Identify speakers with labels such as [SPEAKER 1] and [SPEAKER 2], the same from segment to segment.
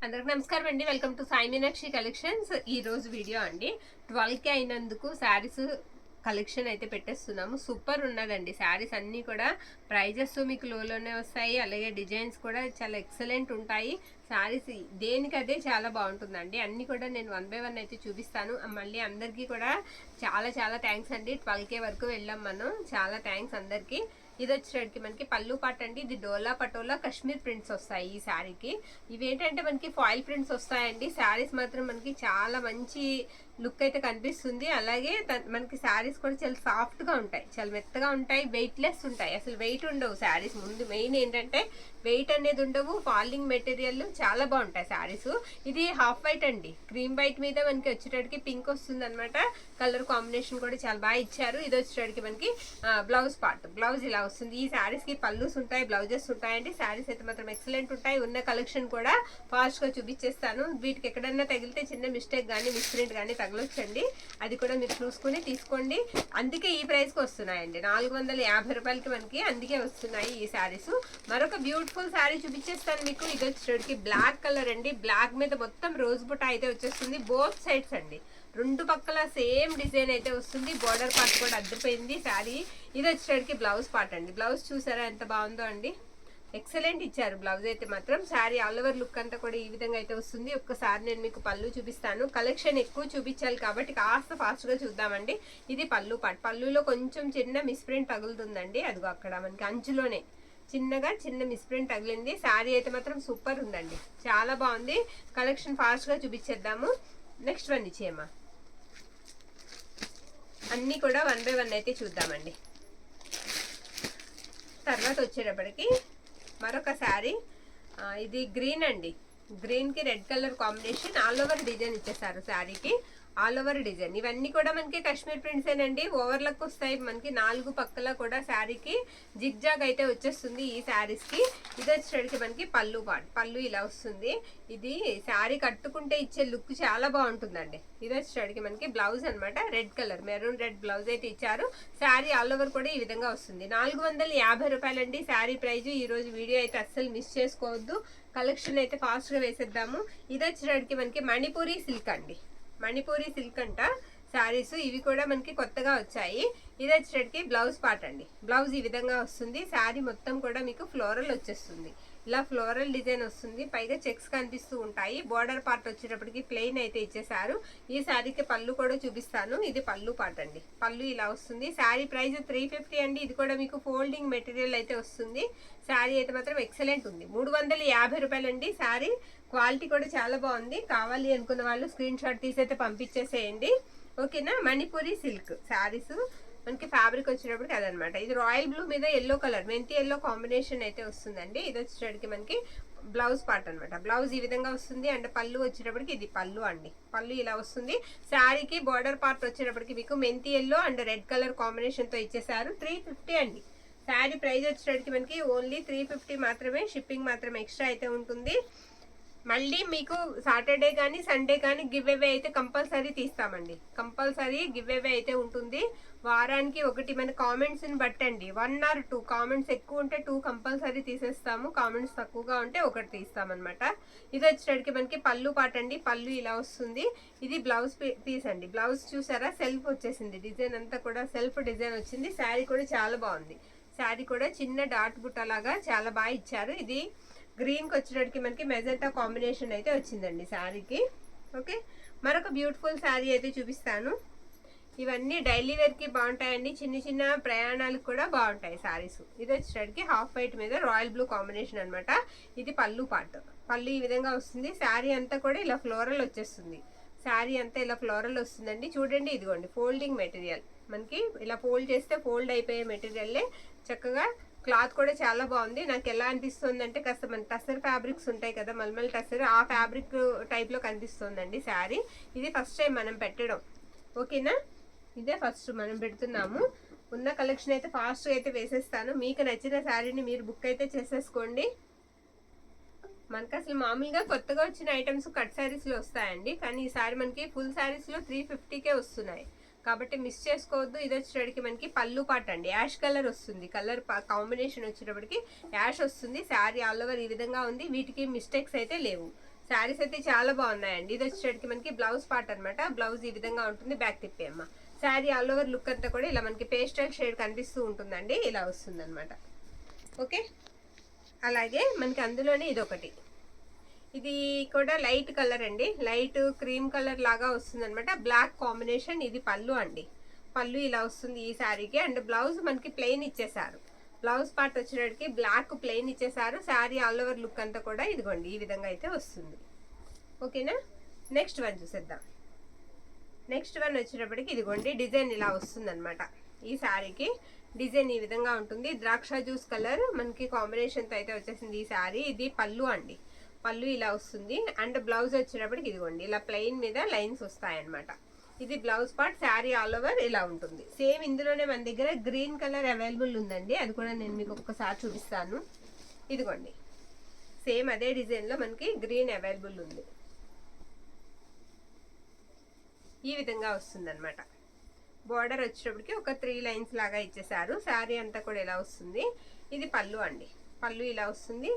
[SPEAKER 1] అందరికి నమస్కారం అండి. Welcome to Sai Meenakshi collections. ఈ రోజు వీడియో అండి 12K అయినందుకు శారీస్ కలెక్షన్ అయితే పెట్టేస్తున్నాము. సూపర్ ఉన్నదండి శారీస్ అన్నీ కూడా. ప్రైజెస్ మీకు లోనే వస్తాయి, అలాగే డిజైన్స్ కూడా చాలా ఎక్సలెంట్ ఉంటాయి. శారీస్ దేనికదే చాలా బాగుంటుందండి. అన్నీ కూడా నేను 1 by 1 అయితే చూపిస్తాను. మళ్ళీ అందరికీ కూడా చాలా చాలా థ్యాంక్స్ అండి. 12K వరకు వెళ్ళాం మనం. చాలా థ్యాంక్స్ అందరికీ. ఇది వచ్చేటికి మనకి పళ్ళు పాట అండి. ఇది డోలా పటోలా కశ్మీర్ ప్రింట్స్ వస్తాయి ఈ శారీకి. ఇవేంటంటే మనకి ఫాయిల్ ప్రింట్స్ వస్తాయండి. శారీస్ మాత్రం మనకి చాలా మంచి లుక్ అయితే కనిపిస్తుంది. అలాగే మనకి శారీస్ కూడా చాలా సాఫ్ట్ గా ఉంటాయి, చాలా మెత్తగా ఉంటాయి, వెయిట్ లెస్ ఉంటాయి. అసలు వెయిట్ ఉండవు శారీస్. ముందు మెయిన్ ఏంటంటే వెయిట్ అనేది ఉండవు. ఫాలింగ్ మెటీరియల్ చాలా బాగుంటాయి శారీస్. ఇది హాఫ్ వైట్ అండి, క్రీమ్ వైట్ మీద మనకి వచ్చేటడికి పింక్ వస్తుంది అనమాట. కలర్ కాంబినేషన్ కూడా చాలా బాగా ఇచ్చారు. ఇది వచ్చేటడికి మనకి బ్లౌజ్ పార్ట్. బ్లౌజ్ ఇలా వస్తుంది. ఈ శారీస్ కి పళ్ళుస్ ఉంటాయి, బ్లౌజెస్ ఉంటాయండి. శారీస్ అయితే మాత్రం ఎక్సలెంట్ ఉంటాయి. ఉన్న కలెక్షన్ కూడా ఫాస్ట్ గా చూపించేస్తాను. వీటికి ఎక్కడన్నా తగిలితే చిన్న మిస్టేక్ కానీ మిస్ప్రింట్ కానీ తగలొచ్చండి. అది కూడా మీరు చూసుకుని తీసుకోండి. అందుకే ఈ ప్రైస్ కి వస్తున్నాయండి. 450 రూపాయలకి మనకి అందుకే వస్తున్నాయి ఈ శారీస్. మరొక బ్యూటిఫుల్ శారీ చూపించేస్తాను మీకు. ఇది వచ్చేటికి బ్లాక్ కలర్ అండి. బ్లాక్ మీద మొత్తం రోజ్ బుట్ట అయితే వచ్చేస్తుంది. బోత్ సైడ్స్ అండి, రెండు పక్కల సేమ్ డిజైన్ అయితే వస్తుంది. బోర్డర్ పార్ట్ కూడా అద్దరిపోయింది శారీ. ఇది వచ్చేటికి బ్లౌజ్ పార్ట్ అండి. బ్లౌజ్ చూసారా ఎంత బాగుందో అండి. ఎక్సలెంట్ ఇచ్చారు బ్లౌజ్ అయితే మాత్రం. శారీ ఆల్ ఓవర్ లుక్ అంతా కూడా ఈ విధంగా అయితే వస్తుంది. ఒక్కసారి నేను మీకు పళ్ళు చూపిస్తాను. కలెక్షన్ ఎక్కువ చూపించాలి కాబట్టి కాస్త ఫాస్ట్ గా చూద్దామండి. ఇది పళ్ళు పార్ట్. పళ్ళులో కొంచెం చిన్న మిస్ప్రింట్ తగులుతుందండి. అదిగో అక్కడ మనకి అంచులోనే చిన్నగా చిన్న మిస్ప్రింట్ తగిలింది. శారీ అయితే మాత్రం సూపర్ ఉందండి, చాలా బాగుంది. కలెక్షన్ ఫాస్ట్ గా చూపించేద్దాము. Next one ఇచ్చేయమ్మా. అన్నీ కూడా 1 by 1 అయితే చూద్దామండి. తర్వాత వచ్చేటప్పటికి మరొక శారీ. ఇది గ్రీన్ అండి. గ్రీన్ కి red colour combination. All over design ఇచ్చేసారు శారీకి. ఆల్ ఓవర్ డిజైన్ ఇవన్నీ కూడా మనకి కాశ్మీర్ ప్రింట్స్ ఏనండి. ఓవర్లకు వస్తాయి మనకి 4 పక్కల కూడా. శారీకి జిగ్ జాగ్ అయితే వచ్చేస్తుంది ఈ శారీస్ కి. ఇది వచ్చేటికి మనకి పళ్ళు పార్ట్. పళ్ళు ఇలా వస్తుంది. ఇది శారీ కట్టుకుంటే ఇచ్చే లుక్ చాలా బాగుంటుందండి. ఇది వచ్చేటికి మనకి బ్లౌజ్ అనమాట. Red colour maroon red blouse అయితే ఇచ్చారు. శారీ ఆల్ ఓవర్ కూడా ఈ విధంగా వస్తుంది. 450 రూపాయలండి శారీ ప్రైజ్. ఈ రోజు వీడియో అయితే అస్సలు మిస్ చేసుకోవద్దు. కలెక్షన్ అయితే ఫాస్ట్ గా వేసేద్దాము. ఇది వచ్చేటికి మనకి మణిపూరి సిల్క్ అండి. మణిపూరి సిల్క్ అంట శారీస్. ఇవి కూడా మనకి కొత్తగా వచ్చాయి. ఇది వచ్చేటికి బ్లౌజ్ పార్ట్ అండి. బ్లౌజ్ ఈ విధంగా వస్తుంది. శారీ మొత్తం కూడా మీకు ఫ్లోరల్ వచ్చేస్తుంది. ఇలా ఫ్లోరల్ డిజైన్ వస్తుంది. పైగా చెక్స్ కనిపిస్తూ ఉంటాయి. బోర్డర్ పార్ట్ వచ్చేటప్పటికి ప్లెయిన్ అయితే ఇచ్చేసారు. ఈ శారీకి పళ్ళు కూడా చూపిస్తాను. ఇది పళ్ళు పార్ట్ అండి. పళ్ళు ఇలా వస్తుంది. శారీ ప్రైస్ 350 అండి. ఇది కూడా మీకు ఫోల్డింగ్ మెటీరియల్ అయితే వస్తుంది. శారీ అయితే మాత్రం ఎక్సలెంట్ ఉంది. 350 రూపాయలండి శారీ. క్వాలిటీ కూడా చాలా బాగుంది. కావాలి అనుకున్న వాళ్ళు స్క్రీన్ షాట్ తీసి అయితే పంపించేసేయండి. ఓకేనా. మణిపూరి సిల్క్ శారీస్ మనకి ఫ్యాబ్రిక్ వచ్చేటప్పటికి అదనమాట. ఇది రాయల్ బ్లూ మీద ఎల్లో కలర్, మెంతి ఎల్లో కాంబినేషన్ అయితే వస్తుందండి. ఇది వచ్చేటప్పటికి మనకి బ్లౌజ్ పార్ట్ అనమాట. బ్లౌజ్ ఈ విధంగా వస్తుంది. అండ్ పళ్ళు వచ్చేటప్పటికి ఇది పళ్ళు అండి. పళ్ళు ఇలా వస్తుంది. శారీకి బార్డర్ పార్ట్ వచ్చేటప్పటికి మీకు మెంతి yellow and red colour combination తో ఇచ్చేసారు. 350 అండి శారీ ప్రైస్ వచ్చేటప్పటికి మనకి. ఓన్లీ 350 మాత్రమే. షిప్పింగ్ మాత్రం ఎక్స్ట్రా అయితే ఉంటుంది. మళ్ళీ మీకు సాటర్డే కానీ సండే కానీ గివ్ అవే అయితే కంపల్సరీ తీస్తామండి. కంపల్సరీ గివ్ అవే అయితే ఉంటుంది. వారానికి ఒకటి. మన కామెంట్స్ ని బట్టండి. 1 or 2 కామెంట్స్ ఎక్కువ ఉంటే 2 కంపల్సరీ తీసేస్తాము. కామెంట్స్ తక్కువగా ఉంటే ఒకటి తీస్తామన్నమాట. ఇది వచ్చేటికి మనకి పళ్ళు పార్ట్ అండి. పళ్ళు ఇలా వస్తుంది. ఇది బ్లౌజ్ పీస్ అండి. బ్లౌజ్ చూసారా సెల్ఫ్ వచ్చేసింది. డిజైన్ అంతా కూడా సెల్ఫ్ డిజైన్ వచ్చింది. శారీ కూడా చాలా బాగుంది. శారీ కూడా చిన్న డాట్ బుట్ట లాగా చాలా బాగా ఇచ్చారు. ఇది గ్రీన్ కి వచ్చేటప్పటికి మనకి మెజెంటా కాంబినేషన్ అయితే వచ్చిందండి శారీకి. ఓకే. మరొక బ్యూటిఫుల్ శారీ అయితే చూపిస్తాను. ఇవన్నీ డైలీ వేర్ కి బాగుంటాయండి. చిన్న చిన్న ప్రయాణాలకు కూడా బాగుంటాయి శారీస్. ఇది వచ్చేటప్పటికి హాఫ్ వైట్ మీద రాయల్ బ్లూ కాంబినేషన్ అనమాట. ఇది పళ్ళు పార్ట్. పళ్ళు ఈ విధంగా వస్తుంది. శారీ అంతా కూడా ఇలా ఫ్లోరల్ వచ్చేస్తుంది. శారీ అంతా ఇలా ఫ్లోరల్ వస్తుందండి. చూడండి ఇదిగోండి ఫోల్డింగ్ మెటీరియల్. మనకి ఇలా ఫోల్డ్ చేస్తే ఫోల్డ్ అయిపోయే మెటీరియల్లే. చక్కగా క్లాత్ కూడా చాలా బాగుంది. నాకు ఎలా అనిపిస్తుంది అంటే కాస్త మన టసర్ ఫ్యాబ్రిక్స్ ఉంటాయి కదా, మల్మల్ టసర్, ఆ ఫ్యాబ్రిక్ టైప్ లో కనిపిస్తుందండి శారీ. ఇది ఫస్ట్ టైం మనం పెట్టడం. ఓకేనా. ఇదే ఫస్ట్ మనం పెడుతున్నాము. ఉన్న కలెక్షన్ అయితే ఫాస్ట్ గా అయితే వేసేస్తాను. మీకు నచ్చిన శారీని మీరు బుక్ అయితే చేసేసుకోండి. మనకి అసలు మామూలుగా కొత్తగా వచ్చిన ఐటమ్స్ కట్ శారీస్ లో వస్తాయండి. కానీ ఈసారి మనకి ఫుల్ శారీస్ లో 350కే వస్తున్నాయి కాబట్టి మిస్ చేసుకోవద్దు. ఇది వచ్చేటప్పటికి మనకి పళ్ళు పార్ట్ అండి. యాష్ కలర్ వస్తుంది. కలర్ కాంబినేషన్ వచ్చేటప్పటికి యాష్ వస్తుంది. శారీ ఆల్ ఓవర్ ఈ విధంగా ఉంది. వీటికి మిస్టేక్స్ అయితే లేవు. శారీస్ అయితే చాలా బాగున్నాయండి. ఇది వచ్చేటికి మనకి బ్లౌజ్ పార్ట్ అనమాట. బ్లౌజ్ ఈ విధంగా ఉంటుంది, బ్యాక్ తిప్పేయమ్మ. శారీ ఆల్ ఓవర్ లుక్ అంతా కూడా ఇలా మనకి పేస్టల్ షేడ్ కనిపిస్తూ ఉంటుందండి, ఇలా వస్తుంది అనమాట. ఓకే, అలాగే మనకి అందులోనే ఇదొకటి, ఇది కూడా లైట్ కలర్ అండి, లైట్ క్రీమ్ కలర్ లాగా వస్తుంది అనమాట, బ్లాక్ కాంబినేషన్. ఇది పళ్ళు అండి, పళ్ళు ఇలా వస్తుంది ఈ శారీకి. అండ్ బ్లౌజ్ మనకి ప్లెయిన్ ఇచ్చేసారు, బ్లౌజ్ పార్ట్ వచ్చేటికి బ్లాక్ ప్లెయిన్ ఇచ్చేసారు. శారీ ఆల్ ఓవర్ లుక్ అంతా కూడా ఇదిగోండి ఈ విధంగా అయితే వస్తుంది. ఓకేనా, నెక్స్ట్ వన్ చూసేద్దాం. నెక్స్ట్ వన్ వచ్చేటప్పటికి ఇదిగోండి డిజైన్ ఇలా వస్తుంది అనమాట. ఈ శారీకి డిజైన్ ఈ విధంగా ఉంటుంది, ద్రాక్ష జ్యూస్ కలర్ మనకి కాంబినేషన్తో అయితే వచ్చేసింది ఈ శారీ. ఇది పళ్ళు అండి, పళ్ళు ఇలా వస్తుంది. అండ్ బ్లౌజ్ వచ్చేటప్పటికి ఇదిగోండి ఇలా ప్లెయిన్ మీద లైన్స్ వస్తాయన్నమాట. ఇది blouse part, sari all over ఇలా ఉంటుంది. సేమ్ ఇందులోనే మన దగ్గర గ్రీన్ కలర్ అవైలబుల్ ఉందండి, అది కూడా నేను మీకు ఒక్కసారి చూపిస్తాను. ఇదిగోండి సేమ్ అదే డిజైన్లో మనకి గ్రీన్ అవైలబుల్ ఉంది, ఈ విధంగా వస్తుంది అనమాట. బార్డర్ వచ్చేటప్పటికి ఒక 3 లైన్స్ లాగా ఇచ్చేసారు. శారీ అంతా కూడా ఇలా వస్తుంది. ఇది పళ్ళు అండి, పళ్ళు ఇలా వస్తుంది.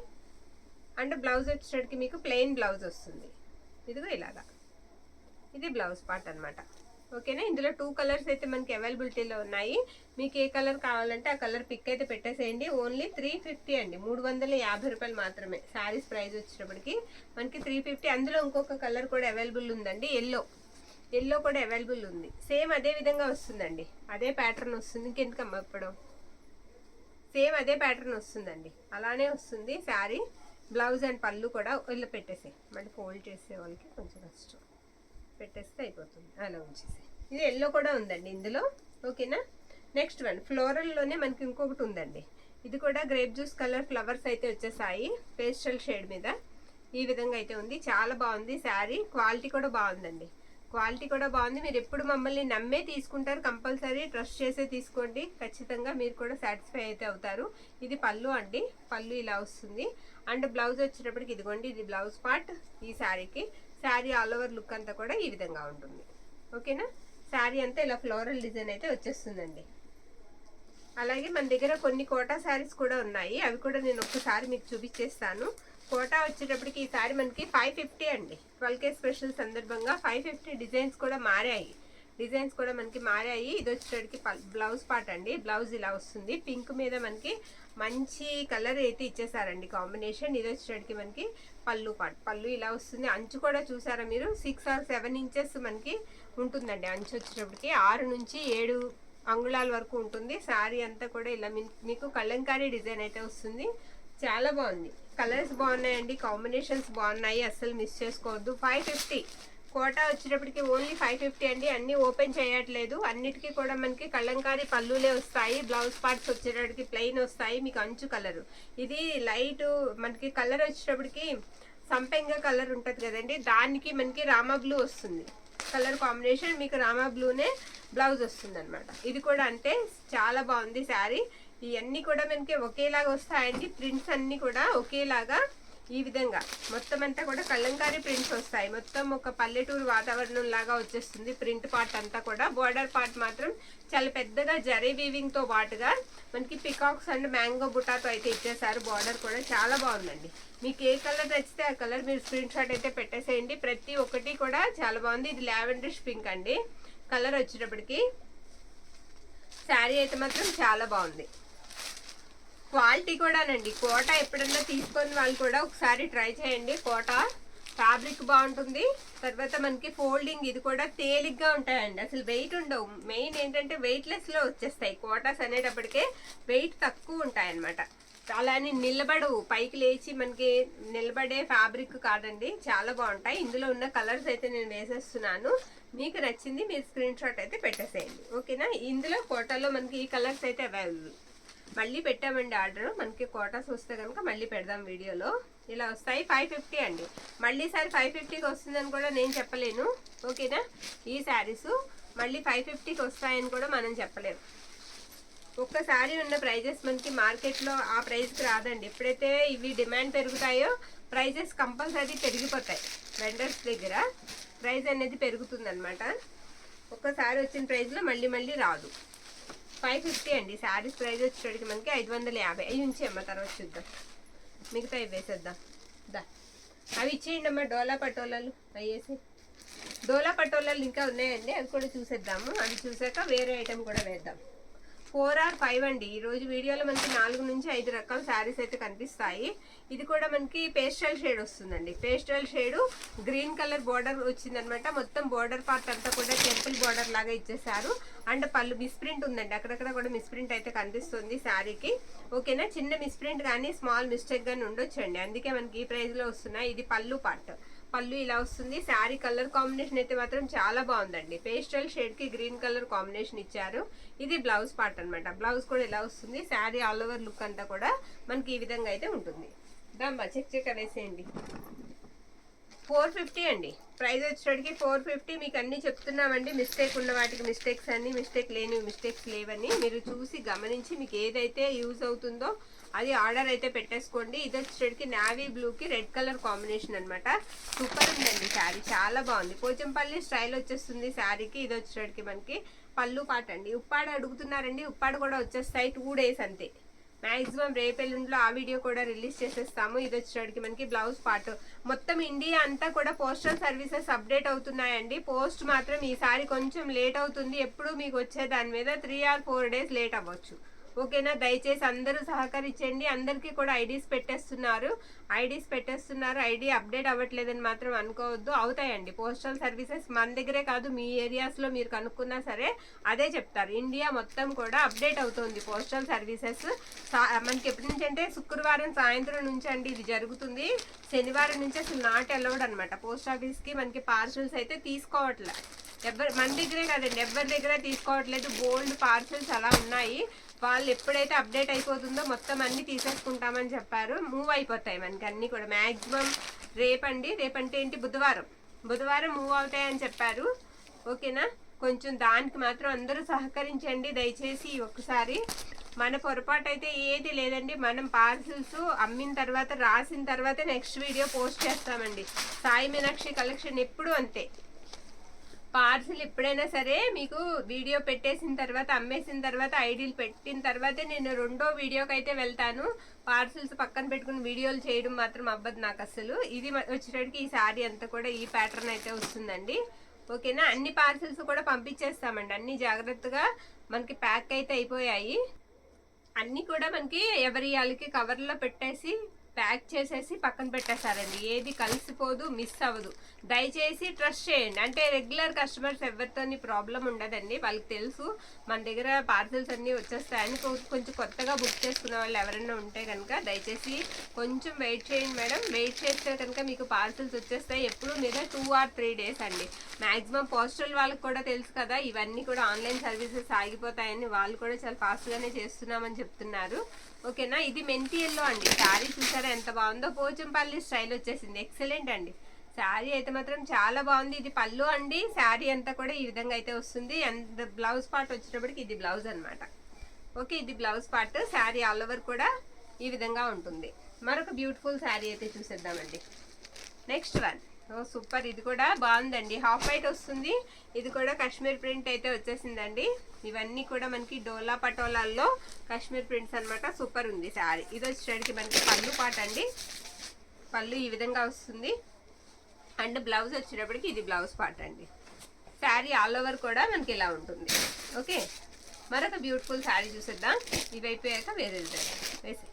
[SPEAKER 1] అండ్ బ్లౌజ్ వచ్చేటప్పటికి మీకు ప్లెయిన్ బ్లౌజ్ వస్తుంది, ఇదిగో ఇలాగా. ఇది బ్లౌజ్ పార్ట్ అనమాట. ఓకేనా, ఇందులో 2 కలర్స్ అయితే మనకి అవైలబిలిటీలో ఉన్నాయి. మీకు ఏ కలర్ కావాలంటే ఆ కలర్ పిక్ అయితే పెట్టేసేయండి. ఓన్లీ 350 అండి, 350 రూపాయలు మాత్రమే. శారీస్ ప్రైస్ వచ్చేటప్పటికి మనకి 350. అందులో ఇంకొక కలర్ కూడా అవైలబుల్ ఉందండి, ఎల్లో కూడా అవైలబుల్ ఉంది. సేమ్ అదే విధంగా వస్తుందండి, అదే ప్యాటర్న్ వస్తుంది. ఇంకెందుకమ్మా ఇప్పుడు, సేమ్ అదే ప్యాటర్న్ వస్తుందండి, అలానే వస్తుంది శారీ. బ్లౌజ్ అండ్ పళ్ళు కూడా ఇలా పెట్టేసే, మళ్ళీ ఫోల్డ్ చేసే వాళ్ళకి కొంచెం కష్టం, పెట్టేస్తే అయిపోతుంది, అలా ఉంచేసి. ఇది ఎల్లో కూడా ఉందండి ఇందులో. ఓకేనా, నెక్స్ట్ వన్ ఫ్లోరల్లోనే మనకి ఇంకొకటి ఉందండి. ఇది కూడా గ్రేప్ జ్యూస్ కలర్ ఫ్లవర్స్ అయితే వచ్చేసాయి పేస్టల్ షేడ్ మీద, ఈ విధంగా అయితే ఉంది. చాలా బాగుంది శారీ, క్వాలిటీ కూడా బాగుందండి, క్వాలిటీ కూడా బాగుంది. మీరు ఎప్పుడు మమ్మల్ని నమ్మే తీసుకుంటారు, కంపల్సరీ ట్రస్ట్ చేసే తీసుకోండి, ఖచ్చితంగా మీరు కూడా సాటిస్ఫై అయితే అవుతారు. ఇది పళ్ళు అండి, పళ్ళు ఇలా వస్తుంది. అండ్ బ్లౌజ్ వచ్చేటప్పటికి ఇదిగోండి ఇది బ్లౌజ్ పార్ట్ ఈ శారీకి. శారీ ఆల్ ఓవర్ లుక్ అంతా కూడా ఈ విధంగా ఉంటుంది. ఓకేనా, శారీ అంతా ఇలా ఫ్లోరల్ డిజైన్ అయితే వచ్చేస్తుందండి. అలాగే మన దగ్గర కొన్ని కోటా శారీస్ కూడా ఉన్నాయి, అవి కూడా నేను ఒక్కసారి మీకు చూపించేస్తాను. కోటా వచ్చేటప్పటికి ఈ సారీ మనకి 550 అండి, 12K స్పెషల్ సందర్భంగా 550. డిజైన్స్ కూడా మారాయి, డిజైన్స్ కూడా మనకి మారాయి. ఇది వచ్చేటప్పటికి బ్లౌజ్ పార్ట్ అండి, బ్లౌజ్ ఇలా వస్తుంది. పింక్ మీద మనకి మంచి కలర్ అయితే ఇచ్చేసారండి కాంబినేషన్. ఇది వచ్చేటప్పటికి మనకి పళ్ళు పార్ట్, పళ్ళు ఇలా వస్తుంది. అంచు కూడా చూసారా మీరు, 6 or 7 ఇంచెస్ మనకి ఉంటుందండి అంచు. వచ్చేటప్పటికి 6 నుంచి 7 అంగుళాల వరకు ఉంటుంది. శారీ అంతా కూడా ఇలా మీకు కలంకారీ డిజైన్ అయితే వస్తుంది. చాలా బాగుంది, కలర్స్ బాగున్నాయండి, కాంబినేషన్స్ బాగున్నాయి, అస్సలు మిస్ చేసుకోవద్దు. 550 కోటా వచ్చేటప్పటికి ఓన్లీ 550 అండి. అన్నీ ఓపెన్ చేయట్లేదు, అన్నిటికీ కూడా మనకి కలంకారీ పళ్ళులే వస్తాయి. బ్లౌజ్ పార్ట్స్ వచ్చేటప్పటికి ప్లెయిన్ వస్తాయి. మీకు అంచు కలరు ఇది లైట్ మనకి కలర్ వచ్చేటప్పటికి సంపెంగ కలర్ ఉంటుంది కదండి, దానికి మనకి రామా బ్లూ వస్తుంది కలర్ కాంబినేషన్. మీకు రామా బ్లూనే బ్లౌజ్ వస్తుంది అనమాట. ఇది కూడా అంటే చాలా బాగుంది శారీ. ఇవన్నీ కూడా మనకి ఒకేలాగా వస్తాయండి, ప్రింట్స్ అన్నీ కూడా ఒకేలాగా ఈ విధంగా మొత్తం అంతా కూడా కలంకారీ ప్రింట్స్ వస్తాయి. మొత్తం ఒక పల్లెటూరు వాతావరణం లాగా వచ్చేస్తుంది ప్రింట్ పార్ట్ అంతా కూడా. బోర్డర్ పార్ట్ మాత్రం చాలా పెద్దగా జరీ వీవింగ్తో పాటుగా మనకి పికాక్స్ అండ్ మ్యాంగో బుటాతో అయితే ఇచ్చేసారు. బార్డర్ కూడా చాలా బాగుందండి. మీకు ఏ కలర్ నచ్చితే ఆ కలర్ మీరు స్క్రీన్ షాట్ అయితే పెట్టేసేయండి. ప్రతి ఒక్కటి కూడా చాలా బాగుంది. ఇది లావెండరిష్ పింక్ అండి కలర్ వచ్చేటప్పటికి. శారీ అయితే మాత్రం చాలా బాగుంది, క్వాలిటీ కూడానండి. కోటా ఎప్పుడన్నా తీసుకొని వాళ్ళు కూడా ఒకసారి ట్రై చేయండి. కోటా ఫ్యాబ్రిక్ బాగుంటుంది. తర్వాత మనకి ఫోల్డింగ్ ఇది కూడా తేలిగ్గా ఉంటాయండి, అసలు వెయిట్ ఉండవు. మెయిన్ ఏంటంటే వెయిట్లెస్లో వచ్చేస్తాయి కోటాస్ అనేటప్పటికే, వెయిట్ తక్కువ ఉంటాయి అన్నమాట. అలానే నిలబడవు, పైకి లేచి మనకి నిలబడే ఫ్యాబ్రిక్ కాదండి, చాలా బాగుంటాయి. ఇందులో ఉన్న కలర్స్ అయితే నేను వేసేస్తున్నాను, మీకు నచ్చింది మీరు స్క్రీన్ షాట్ అయితే పెట్టేసేయండి. ఓకేనా, ఇందులో కోటాలో మనకి ఈ కలర్స్ అయితే అవైలబుల్. మళ్ళీ పెట్టామండి ఆర్డర్, మనకి కోటాస్ వస్తే కనుక మళ్ళీ పెడదాం వీడియోలో. ఇలా వస్తాయి 550 అండి. మళ్ళీ సారి 550కి వస్తుందని కూడా నేను చెప్పలేను. ఓకేనా, ఈ శారీస్ మళ్ళీ 550కి వస్తాయని కూడా మనం చెప్పలేము. ఒక్కసారి ఉన్న ప్రైజెస్ మనకి మార్కెట్లో ఆ ప్రైస్కి రాదండి. ఎప్పుడైతే ఇవి డిమాండ్ పెరుగుతాయో ప్రైజెస్ కంపల్సరీ పెరిగిపోతాయి. వెండర్స్ దగ్గర ప్రైస్ అనేది పెరుగుతుందన్నమాట. ఒక్కసారి వచ్చిన ప్రైస్లో మళ్ళీ మళ్ళీ రాదు. 550 అండి శారీస్ ప్రైస్ వచ్చేటికి మనకి 550. అవి ఉంచి అమ్మ తర్వాత చూద్దాం, మిగతా ఇవి వేసేద్దాం దా. అవి ఇచ్చేయండి అమ్మా, డోలా పటోలాలు అయ్యేసి. డోలా పటోలాలు ఇంకా ఉన్నాయండి, అవి కూడా చూసేద్దాము. అవి చూసాక వేరే ఐటెం కూడా వేద్దాం. 4 or 5 అండి. ఈరోజు వీడియోలో మనకి 4 నుంచి 5 రకాల శారీస్ అయితే కనిపిస్తాయి. ఇది కూడా మనకి పేస్టల్ షేడ్ వస్తుందండి. Pastel shade green colour border వచ్చిందనమాట. మొత్తం బోర్డర్ పార్ట్ అంతా కూడా టెంపుల్ బోర్డర్ లాగా ఇచ్చేసారు. అండ్ పళ్ళు మిస్ప్రింట్ ఉందండి, అక్కడక్కడ కూడా మిస్ప్రింట్ అయితే కనిపిస్తుంది శారీకి. ఓకేనా, చిన్న మిస్ప్రింట్ కానీ స్మాల్ మిస్టేక్ కానీ ఉండొచ్చండి, అందుకే మనకి ఈ ప్రైస్ లో వస్తున్నాయి. ఇది పళ్ళు పార్ట్, పళ్ళు ఇలా వస్తుంది. శారీ కలర్ కాంబినేషన్ అయితే మాత్రం చాలా బాగుందండి. పేస్టల్ షేడ్ కి గ్రీన్ కలర్ కాంబినేషన్ ఇచ్చారు. ఇది బ్లౌజ్ పార్ట్ అనమాట. బ్లౌజ్ కూడా ఇలా వస్తుంది. శారీ ఆల్ ఓవర్ లుక్ అంతా కూడా మనకి ఈ విధంగా అయితే ఉంటుంది. దమ్మా చెక్ వేసేయండి. 450 అండి ప్రైస్ వచ్చేటికి. 450 మీకు అన్ని చెప్తున్నామండి. మిస్టేక్ ఉన్న వాటికి మిస్టేక్స్ అన్ని, మిస్టేక్ లేని మిస్టేక్స్ లేవని మీరు చూసి గమనించి మీకు ఏదైతే యూజ్ అవుతుందో అది ఆర్డర్ అయితే పెట్టేసుకోండి. ఇది వచ్చేటికి నావీ బ్లూకి రెడ్ కలర్ కాంబినేషన్ అనమాట. సూపర్ ఉందండి శారీ, చాలా బాగుంది. పోచంపల్లి స్టైల్ వచ్చేస్తుంది శారీకి. ఇది వచ్చేటికి మనకి పళ్ళు పాట అండి. ఉప్పాడ అడుగుతున్నారండి, ఉప్పాడ కూడా వచ్చేస్తాయి 2 days అంతే. మ్యాక్సిమం రేపెల్లుండిలో ఆ వీడియో కూడా రిలీజ్ చేసేస్తాము. ఇది వచ్చేటికి మనకి బ్లౌజ్ పార్ట్. మొత్తం ఇండియా అంతా కూడా పోస్టల్ సర్వీసెస్ అప్డేట్ అవుతున్నాయండి. పోస్ట్ మాత్రం ఈసారి కొంచెం లేట్ అవుతుంది. ఎప్పుడు మీకు వచ్చే దాని మీద 3 or 4 days లేట్ అవ్వచ్చు. ఓకేనా, దయచేసి అందరూ సహకరించండి. అందరికీ కూడా ఐడీస్ పెట్టేస్తున్నారు. ఐడి అప్డేట్ అవ్వట్లేదని మాత్రం అనుకోవద్దు, అవుతాయండి. పోస్టల్ సర్వీసెస్ మన దగ్గరే కాదు, మీ ఏరియాస్లో మీరు కనుక్కున్నా సరే అదే చెప్తారు. ఇండియా మొత్తం కూడా అప్డేట్ అవుతుంది పోస్టల్ సర్వీసెస్. మనకి ఎప్పటి నుంచి అంటే శుక్రవారం సాయంత్రం నుంచి అండి ఇది జరుగుతుంది. శనివారం నుంచి అసలు నాట్ అలౌడ్ అనమాట. పోస్ట్ ఆఫీస్కి మనకి పార్సల్స్ అయితే తీసుకోవట్లే. మన దగ్గరే కాదండి, ఎవరి దగ్గర తీసుకోవట్లేదు. బోల్డ్ పార్సల్స్ అలా ఉన్నాయి. వాళ్ళు ఎప్పుడైతే అప్డేట్ అయిపోతుందో మొత్తం అన్ని తీసేసుకుంటామని చెప్పారు. మూవ్ అయిపోతాయి మనకి అన్ని కూడా మ్యాక్సిమం రేపండి. రేపంటే ఏంటి, బుధవారం మూవ్ అవుతాయని చెప్పారు. ఓకేనా, కొంచెం దానికి మాత్రం అందరూ సహకరించండి దయచేసి. ఒక్కసారి మన పొరపాటు అయితే ఏది లేదండి. మనం పార్సిల్స్ అమ్మిన తర్వాత రాసిన తర్వాత నెక్స్ట్ వీడియో పోస్ట్ చేస్తామండి. సాయి మీనాక్షి కలెక్షన్ ఎప్పుడు అంతే. పార్సిల్ ఎప్పుడైనా సరే మీకు వీడియో పెట్టేసిన తర్వాత, అమ్మేసిన తర్వాత, ఐడీలు పెట్టిన తర్వాతే నేను రెండో వీడియోకి అయితే వెళ్తాను. పార్సిల్స్ పక్కన పెట్టుకుని వీడియోలు చేయడం మాత్రం అవ్వదు నాకు అసలు. ఇది వచ్చేటప్పటికి ఈ శారీ అంతా కూడా ఈ ప్యాటర్న్ అయితే వస్తుందండి. ఓకేనా, అన్ని పార్సిల్స్ కూడా పంపించేస్తామండి. అన్ని జాగ్రత్తగా మనకి ప్యాక్ అయితే అయిపోయాయి. అన్ని కూడా మనకి ఎవరి వాళ్ళకి కవర్లో పెట్టేసి ప్యాక్ చేసేసి పక్కన పెట్టేశారండి. ఏది కలిసిపోదు, మిస్ అవ్వదు. దయచేసి ట్రస్ట్ చేయండి. అంటే రెగ్యులర్ కస్టమర్స్ ఎవరితోని ప్రాబ్లం ఉండదండి, వాళ్ళకి తెలుసు మన దగ్గర పార్సల్స్ అన్నీ వచ్చేస్తాయని. కొంచెం కొత్తగా బుక్ చేసుకున్న వాళ్ళు ఎవరైనా ఉంటే కనుక దయచేసి కొంచెం వెయిట్ చేయండి మేడం. వెయిట్ చేస్తే కనుక మీకు పార్సల్స్ వచ్చేస్తాయి. ఎప్పుడు మీద 2 or 3 days అండి. మ్యాక్సిమం పోస్టల్ వాళ్ళకి కూడా తెలుసు కదా, ఇవన్నీ కూడా ఆన్లైన్ సర్వీసెస్ ఆగిపోతాయని. వాళ్ళు కూడా చాలా ఫాస్ట్గానే చేస్తున్నామని చెప్తున్నారు. ఓకేనా, ఇది మెంతి ఎల్లో అండి. శారీ చూసారా ఎంత బాగుందో. పోచంపల్లి స్టైల్ వచ్చేసింది. ఎక్సలెంట్ అండి. శారీ అయితే మాత్రం చాలా బాగుంది. ఇది పళ్ళు అండి. శారీ అంతా కూడా ఈ విధంగా అయితే వస్తుంది. అండ్ బ్లౌజ్ పార్ట్ వచ్చేటప్పటికి ఇది బ్లౌజ్ అనమాట. ఓకే, ఇది blouse part. Sari all over కూడా ఈ విధంగా ఉంటుంది. మరొక బ్యూటిఫుల్ శారీ అయితే చూసేద్దామండి. Next one, super. ఇది కూడా బాగుందండి. హాఫ్ వైట్ వస్తుంది. ఇది కూడా కాశ్మీర్ ప్రింట్ అయితే వచ్చేసిందండి. ఇవన్నీ కూడా మనకి డోలా పటోలాల్లో కాశ్మీర్ ప్రింట్స్ అనమాట. సూపర్ ఉంది శారీ. ఇది వచ్చేటికి మనకి పళ్ళు పాట అండి. పళ్ళు ఈ విధంగా వస్తుంది. అండ్ బ్లౌజ్ వచ్చేటప్పటికి ఇది బ్లౌజ్ పార్ట్ అండి. శారీ ఆల్ ఓవర్ కూడా మనకి ఇలా ఉంటుంది. ఓకే, మరొక బ్యూటిఫుల్ శారీ చూసేద్దాం. ఇవి అయిపోయాక వేరే వేసే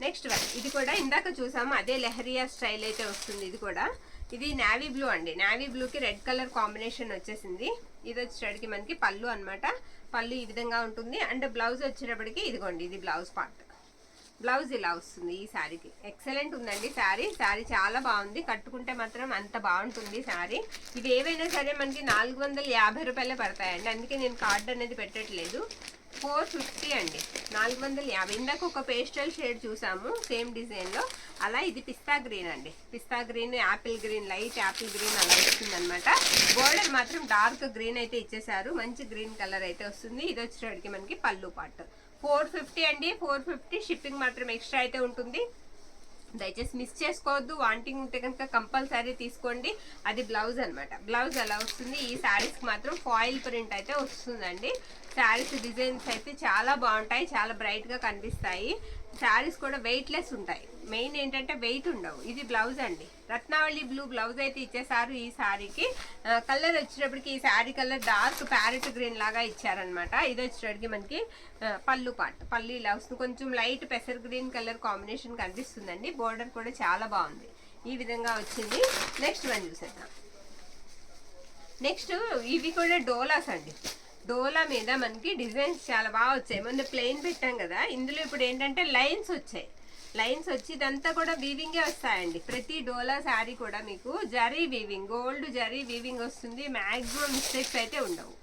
[SPEAKER 1] నెక్స్ట్ వన్. ఇది కూడా ఇందాక చూసాము అదే లెహరియా స్టైల్ అయితే వస్తుంది. ఇది కూడా ఇది నావీ బ్లూ అండి. నావీ బ్లూకి రెడ్ కలర్ కాంబినేషన్ వచ్చేసింది. ఇది వచ్చేటప్పటికి మనకి పళ్ళు అనమాట. పళ్ళు ఈ విధంగా ఉంటుంది. అండ్ బ్లౌజ్ వచ్చేటప్పటికి ఇదిగోండి, ఇది బ్లౌజ్ పార్ట్. బ్లౌజ్ ఇలా వస్తుంది ఈ శారీకి. ఎక్సలెంట్ ఉందండి శారీ. శారీ చాలా బాగుంది. కట్టుకుంటే మాత్రం అంత బాగుంటుంది శారీ. ఇవి ఏవైనా సరే మనకి 450 రూపాయలే పడతాయండి. అందుకే నేను కార్డ్ అనేది పెట్టట్లేదు. 450 అండి, 450. ఇందాక ఒక పేస్టల్ షేడ్ చూసాము సేమ్ డిజైన్లో, అలా ఇది పిస్తా గ్రీన్ అండి. Pista green, apple green, light apple green అలా వస్తుంది అనమాట. బోర్డర్ మాత్రం డార్క్ గ్రీన్ అయితే ఇచ్చేసారు. మంచి గ్రీన్ కలర్ అయితే వస్తుంది. ఇది వచ్చేటికి మనకి పళ్ళు పార్ట్. 450 అండి. 450. షిప్పింగ్ మాత్రం ఎక్స్ట్రా అయితే ఉంటుంది. దయచేసి మిస్ చేసుకోవద్దు. వాంటింగ్ ఉంటే కనుక కంపల్సరీ తీసుకోండి. అది బ్లౌజ్ అనమాట. బ్లౌజ్ అలా వస్తుంది. ఈ శారీస్కి మాత్రం ఫాయిల్ ప్రింట్ అయితే వస్తుందండి. శారీస్ డిజైన్స్ అయితే చాలా బాగుంటాయి, చాలా బ్రైట్గా కనిపిస్తాయి. శారీస్ కూడా వెయిట్లెస్ ఉంటాయి. మెయిన్ ఏంటంటే వెయిట్ ఉండవు. ఇది బ్లౌజ్ అండి. రత్నావళి బ్లూ బ్లౌజ్ అయితే ఇచ్చేసారు ఈ శారీకి. కలర్ వచ్చేటప్పటికి ఈ sari colour dark parrot green లాగా ఇచ్చారనమాట. ఇది వచ్చేటప్పటికి మనకి పళ్ళు పార్ట్. పళ్ళు ఇలా వస్తుంది, కొంచెం లైట్ పెసర్ గ్రీన్ కలర్ కాంబినేషన్ కనిపిస్తుందండి. బోర్డర్ కూడా చాలా బాగుంది, ఈ విధంగా వచ్చింది. నెక్స్ట్ వన్ చూసేద్దాం. నెక్స్ట్ ఇవి కూడా డోలాస్ అండి. డోలా మీద మనకి డిజైన్స్ చాలా బాగా వచ్చాయి. మొన్న ప్లెయిన్ పెట్టాం కదా, ఇందులో ఇప్పుడు ఏంటంటే లైన్స్ వచ్చాయి. లైన్స్ వచ్చి ఇదంతా కూడా వీవింగే వస్తాయండి. ప్రతి డోలా శారీ కూడా మీకు zari weaving, gold zari weaving వస్తుంది. మ్యాక్సిమం మిస్టేక్స్ అయితే ఉండవు,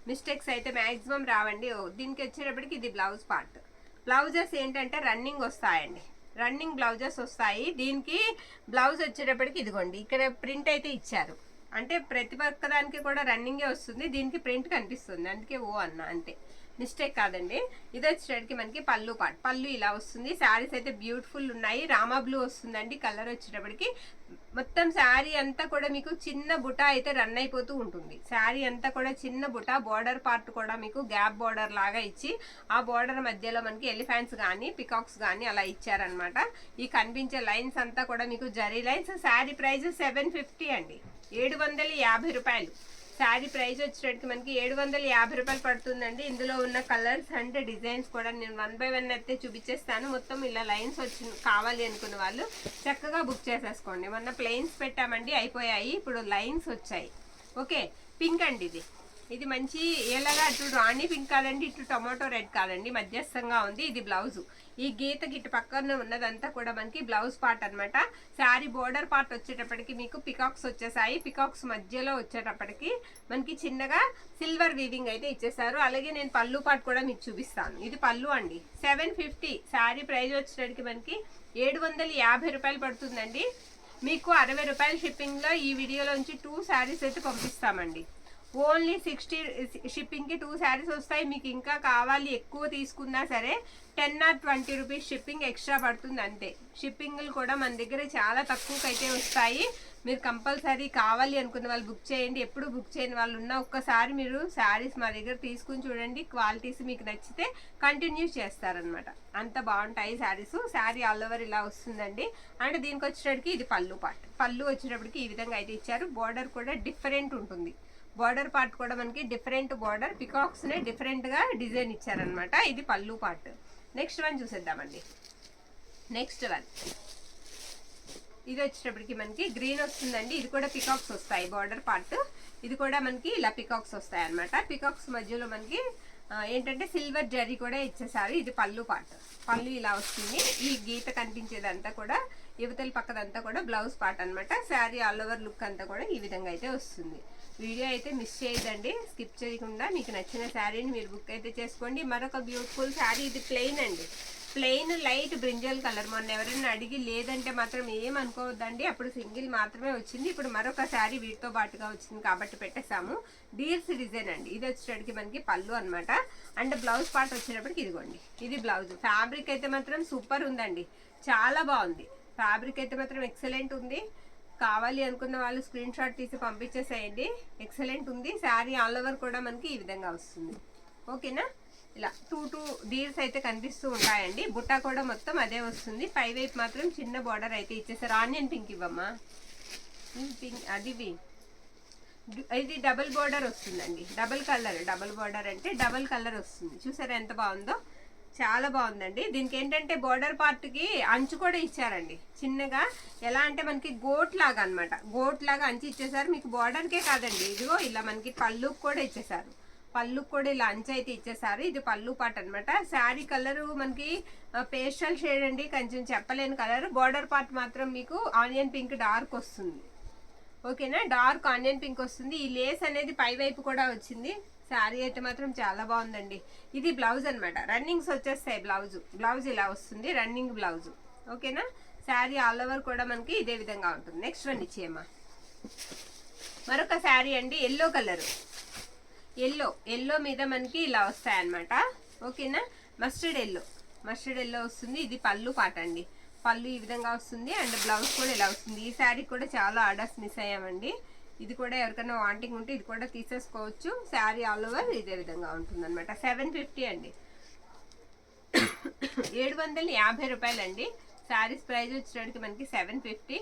[SPEAKER 1] మిస్టేక్స్ అయితే మ్యాక్సిమం రావండి. దీనికి వచ్చేటప్పటికి ఇది బ్లౌజ్ పార్ట్. బ్లౌజెస్ ఏంటంటే రన్నింగ్ వస్తాయండి, రన్నింగ్ బ్లౌజెస్ వస్తాయి. దీనికి బ్లౌజ్ వచ్చేటప్పటికి ఇదిగోండి ఇక్కడ ప్రింట్ అయితే ఇచ్చారు, అంటే ప్రతి ఒక్కదానికి కూడా రన్నింగే వస్తుంది. దీనికి ప్రింట్ కనిపిస్తుంది, అందుకే ఓ అన్న, అంతే, మిస్టేక్ కాదండి. ఇది వచ్చేటప్పటికి మనకి పళ్ళు పార్ట్. పళ్ళు ఇలా వస్తుంది. శారీస్ అయితే బ్యూటిఫుల్ ఉన్నాయి. రామా బ్లూ వస్తుందండి కలర్ వచ్చేటప్పటికి. మొత్తం శారీ అంతా కూడా మీకు చిన్న బుటా అయితే రన్ అయిపోతూ ఉంటుంది. శారీ అంతా కూడా చిన్న బుటా, బోర్డర్ పార్ట్ కూడా మీకు గ్యాప్ బోర్డర్ లాగా ఇచ్చి ఆ బోర్డర్ మధ్యలో మనకి ఎలిఫెంట్స్ కానీ పికాక్స్ కానీ అలా ఇచ్చారనమాట. ఈ కనిపించే లైన్స్ అంతా కూడా మీకు జరీ లైన్స్. శారీ ప్రైస్ 750 అండి, 750 రూపాయలు. శారీ ప్రైస్ వచ్చేటప్పటికి మనకి 750 రూపాయలు పడుతుందండి. ఇందులో ఉన్న కలర్స్ అండ్ డిజైన్స్ కూడా నేను 1 by 1 అయితే చూపించేస్తాను. మొత్తం ఇలా లైన్స్ వచ్చి కావాలి అనుకున్న వాళ్ళు చక్కగా బుక్ చేసేసుకోండి. మొన్న ప్లెయిన్స్ పెట్టామండి, అయిపోయాయి, ఇప్పుడు లైన్స్ వచ్చాయి. ఓకే, పింక్ అండి ఇది. ఇది మంచి ఎలాగా, అటు రాణి పింక్ కాదండి, ఇటు టొమాటో రెడ్ కాదండి, మధ్యస్థంగా ఉంది. ఇది బ్లౌజు. ఈ గీతకి ఇటు పక్కన ఉన్నదంతా కూడా మనకి బ్లౌజ్ పార్ట్ అనమాట. శారీ బోర్డర్ పార్ట్ వచ్చేటప్పటికి మీకు పికాక్స్ వచ్చేసాయి. పికాక్స్ మధ్యలో వచ్చేటప్పటికి మనకి చిన్నగా సిల్వర్ వీవింగ్ అయితే ఇచ్చేసారు. అలాగే నేను పళ్ళు పార్ట్ కూడా మీకు చూపిస్తాను. ఇది పళ్ళు అండి, 750. శారీ ప్రైస్ వచ్చేటప్పటికి మనకి 750 రూపాయలు పడుతుందండి. మీకు 60 రూపాయల షిప్పింగ్లో ఈ వీడియోలోంచి 2 శారీస్ అయితే పంపిస్తామండి. ఓన్లీ 60 షిప్పింగ్కి 2 శారీస్ వస్తాయి. మీకు ఇంకా కావాలి ఎక్కువ తీసుకున్నా సరే 10 or 20 రూపీస్ షిప్పింగ్ ఎక్స్ట్రా పడుతుంది అంతే. షిప్పింగ్లు కూడా మన దగ్గర చాలా తక్కువకైతే వస్తాయి. మీరు కంపల్సరీ కావాలి అనుకున్న వాళ్ళు బుక్ చేయండి. ఎప్పుడు బుక్ చేయని వాళ్ళు ఉన్నా ఒక్కసారి మీరు శారీస్ మా దగ్గర తీసుకుని చూడండి. క్వాలిటీస్ మీకు నచ్చితే కంటిన్యూ చేస్తారనమాట, అంత బాగుంటాయి శారీస్. శారీ ఆల్ ఓవర్ ఇలా వస్తుందండి. అంటే దీనికి వచ్చేటప్పటికి ఇది పళ్ళు పార్ట్. పళ్ళు వచ్చేటప్పటికి ఈ విధంగా అయితే ఇచ్చారు. బార్డర్ కూడా డిఫరెంట్ ఉంటుంది. బార్డర్ పార్ట్ కూడా మనకి డిఫరెంట్ బార్డర్, పికాక్స్ నే డిఫరెంట్ గా డిజైన్ ఇచ్చారనమాట. ఇది పళ్ళు పార్ట్. నెక్స్ట్ వన్ చూసేద్దామండి. నెక్స్ట్ వన్ ఇది వచ్చేటప్పటికి మనకి గ్రీన్ వస్తుందండి. ఇది కూడా పికాక్స్ వస్తాయి బార్డర్ పార్ట్. ఇది కూడా మనకి ఇలా పికాక్స్ వస్తాయి అనమాట. పికాక్స్ మధ్యలో మనకి ఏంటంటే సిల్వర్ జరీ కూడా ఇచ్చేసారు. ఇది పళ్ళు పార్ట్. పళ్ళు ఇలా వస్తుంది. ఈ గీత కనిపించేదంతా కూడా యువతల పక్కదంతా కూడా బ్లౌజ్ పార్ట్ అనమాట. శారీ ఆల్ ఓవర్ లుక్ అంతా కూడా ఈ విధంగా అయితే వస్తుంది. వీడియో అయితే మిస్ చేయదండి, స్కిప్ చేయకుండా మీకు నచ్చిన శారీని మీరు బుక్ అయితే చేసుకోండి. మరొక బ్యూటిఫుల్ శారీ. ఇది ప్లెయిన్ అండి, ప్లెయిన్ లైట్ బ్రింజల్ కలర్. మొన్న ఎవరైనా అడిగి లేదంటే మాత్రం ఏమనుకోవద్దండి, అప్పుడు సింగిల్ మాత్రమే వచ్చింది. ఇప్పుడు మరొక శారీ వీటితో పాటుగా వచ్చింది కాబట్టి పెట్టేసాము. డీర్స్ డిజైన్ అండి. ఇది వచ్చేటప్పటికి మనకి పళ్ళు అనమాట. అండ్ బ్లౌజ్ పార్ట్ వచ్చేటప్పటికి ఇదిగోండి, ఇది బ్లౌజ్. ఫ్యాబ్రిక్ అయితే మాత్రం సూపర్ ఉందండి, చాలా బాగుంది. ఫ్యాబ్రిక్ అయితే మాత్రం ఎక్సలెంట్ ఉంది. కావాలి అనుకున్న వాళ్ళు స్క్రీన్ షాట్ తీసి పంపించేసేయండి. ఎక్సలెంట్ ఉంది. శారీ ఆల్ ఓవర్ కూడా మనకి ఈ విధంగా వస్తుంది. ఓకేనా, ఇలా 2 డీర్స్ అయితే కనిపిస్తూ ఉంటాయండి. బుట్ట కూడా మొత్తం అదే వస్తుంది. పై వైపు మాత్రం చిన్న బార్డర్ అయితే ఇచ్చేసారు. ఆనియన్ పింక్ ఇవ్వమ్మా, పింక్ అది ఇది డబుల్ బార్డర్ వస్తుందండి. డబుల్ కలర్, డబుల్ బార్డర్ అంటే డబుల్ కలర్ వస్తుంది. చూసారా ఎంత బాగుందో, చాలా బాగుందండి. దీనికి ఏంటంటే బోర్డర్ పార్ట్ కి అంచు కూడా ఇచ్చారండి చిన్నగా. ఎలా అంటే మనకి గోట్ లాగా అనమాట, గోట్ లాగా అంచు ఇచ్చేసారు. మీకు బోర్డర్ కే కాదండి, ఇదిగో ఇలా మనకి పళ్ళుకు కూడా ఇచ్చేసారు. పళ్ళుకు కూడా ఇలా అంచు అయితే ఇచ్చేసారు. ఇది పళ్ళు పార్ట్ అనమాట. శారీ కలర్ మనకి పేస్టల్ షేడ్ అండి, కొంచెం చెప్పలేని కలర్. బోర్డర్ పార్ట్ మాత్రం మీకు ఆనియన్ పింక్ డార్క్ వస్తుంది. ఓకేనా, డార్క్ ఆనియన్ పింక్ వస్తుంది. ఈ లేస్ అనేది పై వైపు కూడా వచ్చింది. శారీ అయితే మాత్రం చాలా బాగుందండి. ఇది బ్లౌజ్ అనమాట. రన్నింగ్స్ వచ్చేస్తాయి. బ్లౌజ్ ఇలా వస్తుంది, రన్నింగ్ బ్లౌజ్. ఓకేనా, శారీ ఆల్ ఓవర్ కూడా మనకి ఇదే విధంగా ఉంటుంది. నెక్స్ట్ వన్ ఇచ్చేయమ్మా. మరొక శారీ అండి, ఎల్లో కలర్. ఎల్లో మీద మనకి ఇలా వస్తాయి అనమాట. ఓకేనా, మస్టర్డ్ ఎల్లో వస్తుంది. ఇది పళ్ళు పాట అండి. పళ్ళు ఈ విధంగా వస్తుంది అండ్ బ్లౌజ్ కూడా ఇలా వస్తుంది. ఈ శారీ కూడా చాలా ఆర్డర్స్ మిస్ అయ్యామండి. ఇది కూడా ఎవరికైనా వాంటింగ్ ఉంటే ఇది కూడా తీసేసుకోవచ్చు. శారీ ఆల్ ఓవర్ ఇదే విధంగా ఉంటుంది అనమాట. 750 అండి, 750 రూపాయలు అండి. శారీస్ ప్రైస్ వచ్చేటప్పటికి మనకి 750.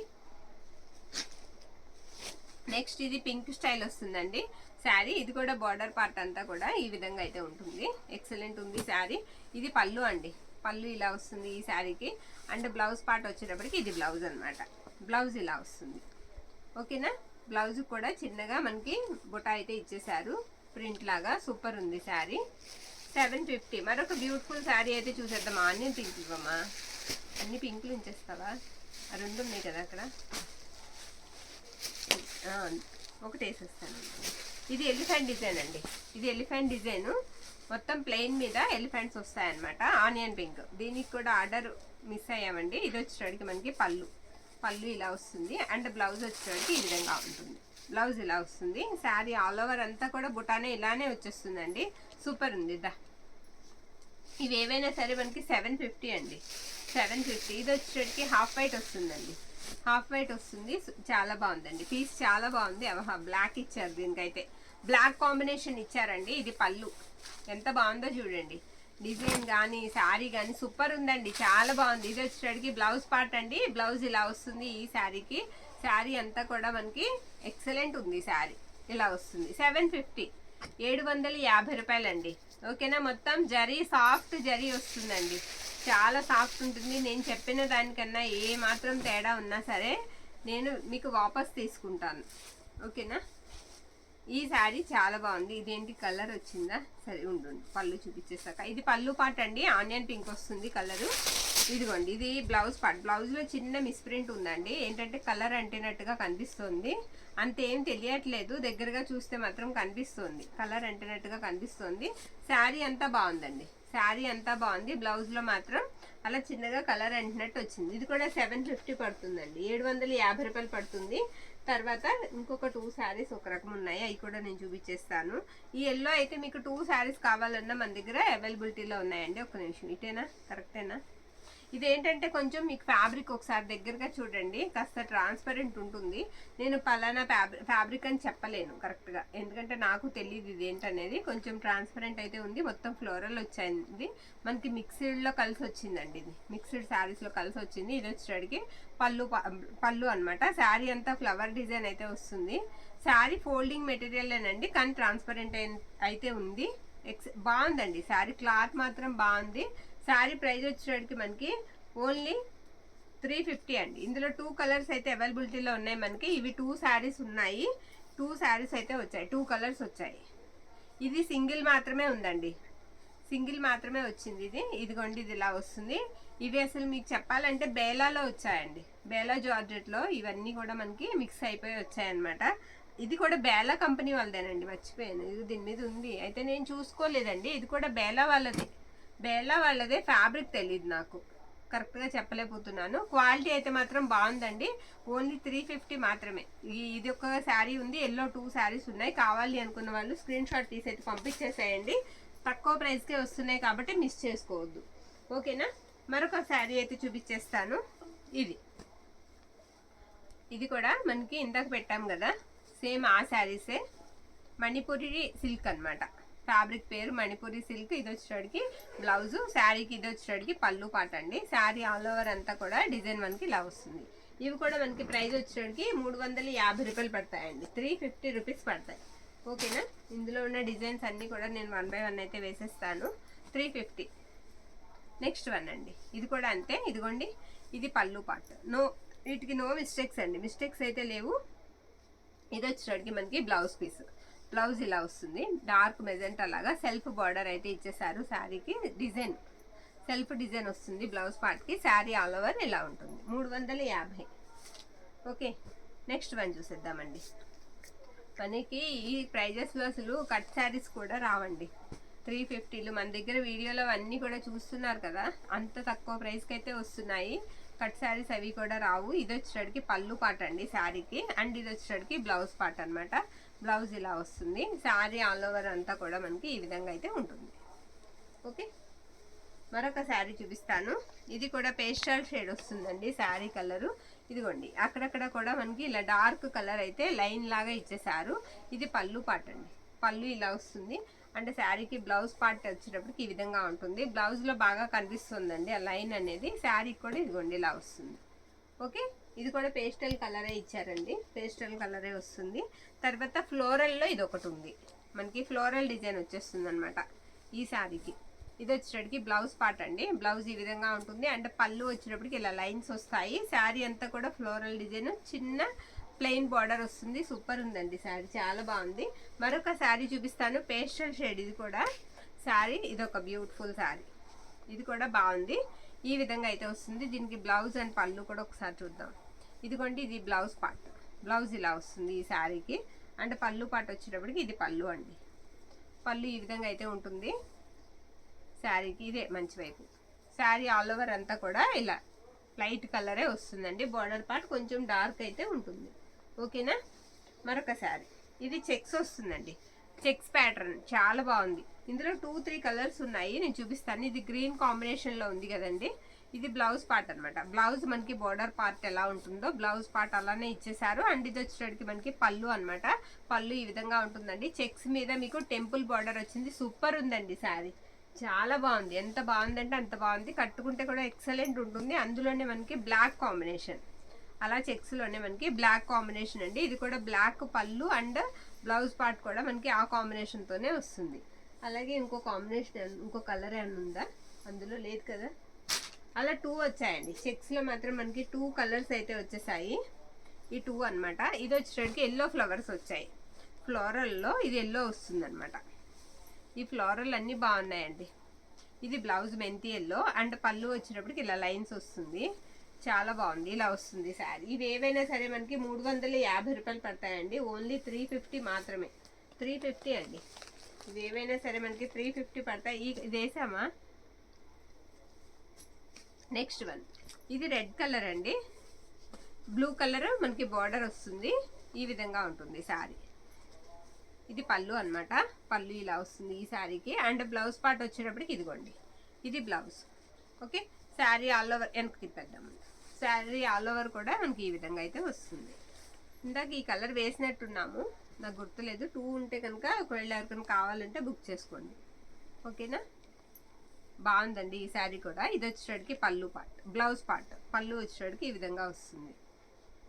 [SPEAKER 1] నెక్స్ట్ ఇది పింక్ స్టైల్ వస్తుందండి శారీ. ఇది కూడా బార్డర్ పార్ట్ అంతా కూడా ఈ విధంగా అయితే ఉంటుంది. ఎక్సలెంట్ ఉంది శారీ. ఇది పళ్ళు అండి, పళ్ళు ఇలా వస్తుంది ఈ శారీకి. అండ్ బ్లౌజ్ పార్ట్ వచ్చేటప్పటికి ఇది బ్లౌజ్ అనమాట. బ్లౌజ్ ఇలా వస్తుంది. ఓకేనా. బ్లౌజ్ కూడా చిన్నగా మనకి బుటా అయితే ఇచ్చేసారు ప్రింట్ లాగా. సూపర్ ఉంది శారీ. 750. మరొక బ్యూటిఫుల్ శారీ అయితే చూసేద్దాం. ఆనియన్ పింక్ ఇవ్వమ్మా, అన్ని పింకులు ఉంచేస్తావా? ఆ రెండు ఉన్నాయి కదా అక్కడ, ఒకటి వేసేస్తాను. ఇది ఎలిఫెంట్ డిజైన్ అండి. ఇది ఎలిఫెంట్ డిజైన్, మొత్తం ప్లెయిన్ మీద ఎలిఫెంట్స్ వస్తాయన్నమాట. Onion pink. దీనికి కూడా ఆర్డర్ మిస్ అయ్యామండి. ఇది వచ్చేటప్పటికి మనకి పళ్ళు, పళ్ళు ఇలా వస్తుంది. అండ్ బ్లౌజ్ వచ్చేటప్పటికి ఈ విధంగా ఉంటుంది. బ్లౌజ్ ఇలా వస్తుంది. శారీ ఆల్ ఓవర్ అంతా కూడా బుటానే ఇలానే వచ్చేస్తుందండి. సూపర్ ఉంది. ఇవి ఏవైనా సరే మనకి 750 అండి. 750. ఇది వచ్చేటప్పటికి హాఫ్ వైట్ వస్తుందండి. హాఫ్ వైట్ వస్తుంది. చాలా బాగుందండి పీస్, చాలా బాగుంది. బ్లాక్ ఇచ్చారు దీనికైతే, బ్లాక్ కాంబినేషన్ ఇచ్చారండి. ఇది పళ్ళు ఎంత బాగుందో చూడండి. డిజైన్ కానీ శారీ కానీ సూపర్ ఉందండి, చాలా బాగుంది. ఇది వచ్చేటప్పటికి బ్లౌజ్ పార్ట్ అండి. బ్లౌజ్ ఇలా వస్తుంది ఈ శారీకి. శారీ అంతా కూడా మనకి ఎక్సలెంట్ ఉంది. శారీ ఇలా వస్తుంది. 750, 750 రూపాయలండి. ఓకేనా. మొత్తం జరీ, సాఫ్ట్ జరీ వస్తుందండి. చాలా సాఫ్ట్ ఉంటుంది. నేను చెప్పిన దానికన్నా ఏ మాత్రం తేడా ఉన్నా సరే నేను మీకు వాపస్ తీసుకుంటాను. ఓకేనా. ఈ శారీ చాలా బాగుంది. ఇదేంటి కలర్ వచ్చిందా? సరే ఉండండి, పళ్ళు చూపించేసాక. ఇది పళ్ళు పార్ట్ అండి. ఆనియన్ పింక్ వస్తుంది కలరు. ఇదిగోండి, ఇది బ్లౌజ్ పార్ట్. బ్లౌజ్లో చిన్న మిస్ప్రింట్ ఉందండి. ఏంటంటే కలర్ అంటినట్టుగా కనిపిస్తుంది, అంతేం తెలియట్లేదు. దగ్గరగా చూస్తే మాత్రం కనిపిస్తుంది, కలర్ అంటినట్టుగా కనిపిస్తుంది. శారీ అంతా బాగుందండి. శారీ అంతా బాగుంది. బ్లౌజ్లో మాత్రం అలా చిన్నగా కలర్ అంటినట్టు వచ్చింది. ఇది కూడా 750 పడుతుందండి. 750 రూపాయలు పడుతుంది. తర్వాత ఇంకొక 2 శారీస్ ఒక రకం ఉన్నాయి, అవి కూడా నేను చూపించేస్తాను. ఈ ఎల్లో అయితే మీకు 2 శారీస్ కావాలన్నా మన దగ్గర అవైలబిలిటీలో ఉన్నాయండి. ఒక నిమిషం, ఇటేనా? కరెక్టేనా? ఇదేంటంటే కొంచెం మీకు ఫ్యాబ్రిక్ ఒకసారి దగ్గరగా చూడండి, కాస్త ట్రాన్స్పరెంట్ ఉంటుంది. నేను పలానా ఫ్యాబ్రిక్ అని చెప్పలేను కరెక్ట్గా, ఎందుకంటే నాకు తెలియదు ఇదేంటనేది. కొంచెం ట్రాన్స్పరెంట్ అయితే ఉంది. మొత్తం ఫ్లోరల్ వచ్చింది మనకి, మిక్స్డ్లో కలిసి వచ్చిందండి. ఇది మిక్స్డ్ శారీస్లో కలిసి వచ్చింది. ఇది వచ్చేటికి పళ్ళు అనమాట. శారీ అంతా ఫ్లవర్ డిజైన్ అయితే వస్తుంది. శారీ ఫోల్డింగ్ మెటీరియల్లేనండి, కానీ ట్రాన్స్పరెంట్ అయితే ఉంది. బాగుందండి శారీ, క్లాత్ మాత్రం బాగుంది. శారీ ప్రైస్ వచ్చేటికి మనకి ఓన్లీ 350 అండి. ఇందులో 2 కలర్స్ అయితే అవైలబిలిటీలో ఉన్నాయి మనకి. ఇవి 2 శారీస్ ఉన్నాయి. 2 శారీస్ అయితే వచ్చాయి, 2 కలర్స్ వచ్చాయి. ఇది సింగిల్ మాత్రమే ఉందండి, సింగిల్ మాత్రమే వచ్చింది ఇది. ఇదిగోండి, ఇది ఇలా వస్తుంది. ఇవి అసలు మీకు చెప్పాలంటే బేలాలో వచ్చాయండి, బేలా జార్జెట్లో. ఇవన్నీ కూడా మనకి మిక్స్ అయిపోయి వచ్చాయన్నమాట. ఇది కూడా బేలా కంపెనీ వాళ్ళదేనండి, మర్చిపోయాను. ఇది దీని మీద ఉంది, అయితే నేను చూసుకోలేదండి. ఇది కూడా బేలా వాళ్ళదే, బేలా వాళ్ళదే. ఫ్యాబ్రిక్ తెలియదు నాకు, కరెక్ట్గా చెప్పలేకపోతున్నాను. క్వాలిటీ అయితే మాత్రం బాగుందండి. ఓన్లీ 350 మాత్రమే. ఇది ఒక శారీ ఉంది, ఎల్లో 2 శారీస్ ఉన్నాయి. కావాలి అనుకున్న వాళ్ళు స్క్రీన్ షాట్ తీసి అయితే పంపించేసేయండి. తక్కువ ప్రైస్కే వస్తున్నాయి కాబట్టి మిస్ చేసుకోవద్దు. ఓకేనా. మరొక శారీ అయితే చూపించేస్తాను. ఇది కూడా మనకి ఇందాక పెట్టాం కదా, సేమ్ ఆ శారీసే. మణిపురి సిల్క్ అనమాట, ఫ్యాబ్రిక్ పేరు మణిపురి సిల్క్. ఇది వచ్చేటికి బ్లౌజ్, శారీకి ఇది వచ్చేటికి పళ్ళు పాట అండి. శారీ ఆల్ ఓవర్ అంతా కూడా డిజైన్ మనకి ఇలా వస్తుంది. ఇవి కూడా మనకి ప్రైస్ వచ్చేటికి 350 రూపాయలు పడతాయండి, 350 రూపీస్ పడతాయి. ఓకేనా. ఇందులో ఉన్న డిజైన్స్ అన్నీ కూడా నేను 1 by 1 అయితే వేసేస్తాను. 350. నెక్స్ట్ వన్ అండి, ఇది కూడా అంతే. ఇదిగోండి, ఇది పళ్ళు పార్ట్. వీటికి నో మిస్టేక్స్ అండి, మిస్టేక్స్ అయితే లేవు. ఇది వచ్చేటికి మనకి బ్లౌజ్ పీస్. బ్లౌజ్ ఇలా వస్తుంది, డార్క్ మెజెంటా లాగా సెల్ఫ్ బార్డర్ అయితే ఇచ్చేసారు. శారీకి డిజైన్, సెల్ఫ్ డిజైన్ వస్తుంది బ్లౌజ్ పార్ట్కి. శారీ ఆల్ ఓవర్ ఇలా ఉంటుంది. 350. ఓకే. నెక్స్ట్ వన్ చూసేద్దామండి. మనకి ఈ ప్రైజెస్లో అసలు కట్ శారీస్ కూడా రావండి. 350లు మన దగ్గర వీడియోలో అన్నీ కూడా చూస్తున్నారు కదా, అంత తక్కువ ప్రైస్కి అయితే వస్తున్నాయి. కట్ శారీస్ అవి కూడా రావు. ఇది వచ్చేటికి పళ్ళు పాట అండి శారీకి, అండ్ ఇది వచ్చేటికి బ్లౌజ్ పార్ట్ అనమాట. బ్లౌజ్ ఇలా వస్తుంది. శారీ ఆల్ ఓవర్ అంతా కూడా మనకి ఈ విధంగా అయితే ఉంటుంది. ఓకే. మరొక శారీ చూపిస్తాను. ఇది కూడా పేస్టల్ షేడ్ వస్తుందండి శారీ కలరు. ఇదిగోండి, అక్కడక్కడ కూడా మనకి ఇలా డార్క్ కలర్ అయితే లైన్ లాగా ఇచ్చేసారు. ఇది పళ్ళు పార్ట్ అండి, పళ్ళు ఇలా వస్తుంది. అంటే శారీకి బ్లౌజ్ పార్ట్ వచ్చేటప్పటికి ఈ విధంగా ఉంటుంది. బ్లౌజ్లో బాగా కనిపిస్తుందండి ఆ లైన్ అనేది. శారీకి కూడా ఇదిగోండి ఇలా వస్తుంది. ఓకే. ఇది కూడా పేస్టల్ కలరే ఇచ్చారండి, పేస్టల్ కలరే వస్తుంది. తర్వాత ఫ్లోరల్లో ఇది ఒకటి ఉంది మనకి, ఫ్లోరల్ డిజైన్ వచ్చేస్తుంది అనమాట ఈ శారీకి. ఇది వచ్చేటప్పటికి బ్లౌజ్ పార్ట్ అండి. బ్లౌజ్ ఈ విధంగా ఉంటుంది. అండ్ పళ్ళు వచ్చేటప్పటికి ఇలా లైన్స్ వస్తాయి. శారీ అంతా కూడా ఫ్లోరల్ డిజైన్, చిన్న ప్లెయిన్ బార్డర్ వస్తుంది. సూపర్ ఉందండి శారీ, చాలా బాగుంది. మరొక శారీ చూపిస్తాను, పేస్టల్ షేడ్. ఇది కూడా శారీ, ఇది ఒక బ్యూటిఫుల్ శారీ, ఇది కూడా బాగుంది. ఈ విధంగా అయితే వస్తుంది. దీనికి బ్లౌజ్ అండ్ పళ్ళు కూడా ఒకసారి చూద్దాం. ఇదిగోండి, ఇది బ్లౌజ్ పార్ట్. బ్లౌజ్ ఇలా వస్తుంది ఈ శారీకి. అండ్ పళ్ళు పార్ట్ వచ్చేటప్పటికి ఇది పళ్ళు అండి. పళ్ళు ఈ విధంగా అయితే ఉంటుంది శారీకి. ఇదే మంచి వైపు. శారీ ఆల్ ఓవర్ అంతా కూడా ఇలా లైట్ కలరే వస్తుందండి. బార్డర్ పార్ట్ కొంచెం డార్క్ అయితే ఉంటుంది. ఓకేనా. మరొక శారీ, ఇది చెక్స్ వస్తుందండి, చెక్స్ ప్యాటర్న్ చాలా బాగుంది. ఇందులో 2-3 కలర్స్ ఉన్నాయి, నేను చూపిస్తాను. ఇది గ్రీన్ కాంబినేషన్లో ఉంది కదండి. ఇది బ్లౌజ్ పార్ట్ అనమాట. బ్లౌజ్ మనకి బార్డర్ పార్ట్ ఎలా ఉంటుందో బ్లౌజ్ పార్ట్ అలానే ఇచ్చేసారు. అండ్ ఇది వచ్చేటప్పటికి మనకి పళ్ళు అనమాట. పళ్ళు ఈ విధంగా ఉంటుందండి. చెక్స్ మీద మీకు టెంపుల్ బార్డర్ వచ్చింది. సూపర్ ఉందండి శారీ, చాలా బాగుంది. ఎంత బాగుందంటే అంత బాగుంది. కట్టుకుంటే కూడా ఎక్సలెంట్ ఉంటుంది. అందులోనే మనకి బ్లాక్ కాంబినేషన్, అలా చెక్స్లోనే మనకి బ్లాక్ కాంబినేషన్ అండి. ఇది కూడా బ్లాక్ పళ్ళు అండ్ బ్లౌజ్ పార్ట్ కూడా మనకి ఆ కాంబినేషన్తోనే వస్తుంది. అలాగే ఇంకో కాంబినేషన్, ఇంకో కలర్ ఏమైనా ఉందా అందులో? లేదు కదా. అలా 2 వచ్చాయండి. చెక్స్లో మాత్రం మనకి 2 కలర్స్ అయితే వచ్చేసాయి. ఈ 2 అనమాట. ఇది వచ్చేటప్పటికి ఎల్లో ఫ్లవర్స్ వచ్చాయి. ఫ్లోరల్లో ఇది ఎల్లో వస్తుంది అనమాట. ఈ ఫ్లోరల్ అన్నీ బాగున్నాయండి. ఇది బ్లౌజ్ మెంతి ఎల్లో అండ్ పళ్ళు వచ్చేటప్పటికి ఇలా లైన్స్ వస్తుంది. చాలా బాగుంది, ఇలా వస్తుంది శారీ. ఇవి ఏవైనా సరే మనకి 350 రూపాయలు పడతాయండి. ఓన్లీ 350 మాత్రమే. 350 అండి. ఇవి ఏవైనా సరే మనకి 350 పడతాయి. ఇది వేసామా. నెక్స్ట్ వన్, ఇది రెడ్ కలర్ అండి. బ్లూ కలర్ మనకి బార్డర్ వస్తుంది. ఈ విధంగా ఉంటుంది శారీ. ఇది పళ్ళు అనమాట. పళ్ళు ఇలా వస్తుంది ఈ శారీకి. అండ్ బ్లౌజ్ పార్ట్ వచ్చేటప్పటికి ఇదిగోండి, ఇది blouse. Okay. Sari all over వెనక్కి తిప్పేద్దాం. శారీ ఆల్ ఓవర్ కూడా మనకి ఈ విధంగా అయితే వస్తుంది. ఇందాక ఈ కలర్ వేసినట్టున్నాము, నాకు గుర్తులేదు. 2 ఉంటే కనుక ఒకవేళ ఎవరికైనా కావాలంటే బుక్ చేసుకోండి. ఓకేనా. బాగుందండి ఈ శారీ కూడా. ఇది వచ్చేటప్పటికి పళ్ళు పార్ట్, బ్లౌజ్ పార్ట్. పళ్ళు వచ్చేటప్పటికి ఈ విధంగా వస్తుంది.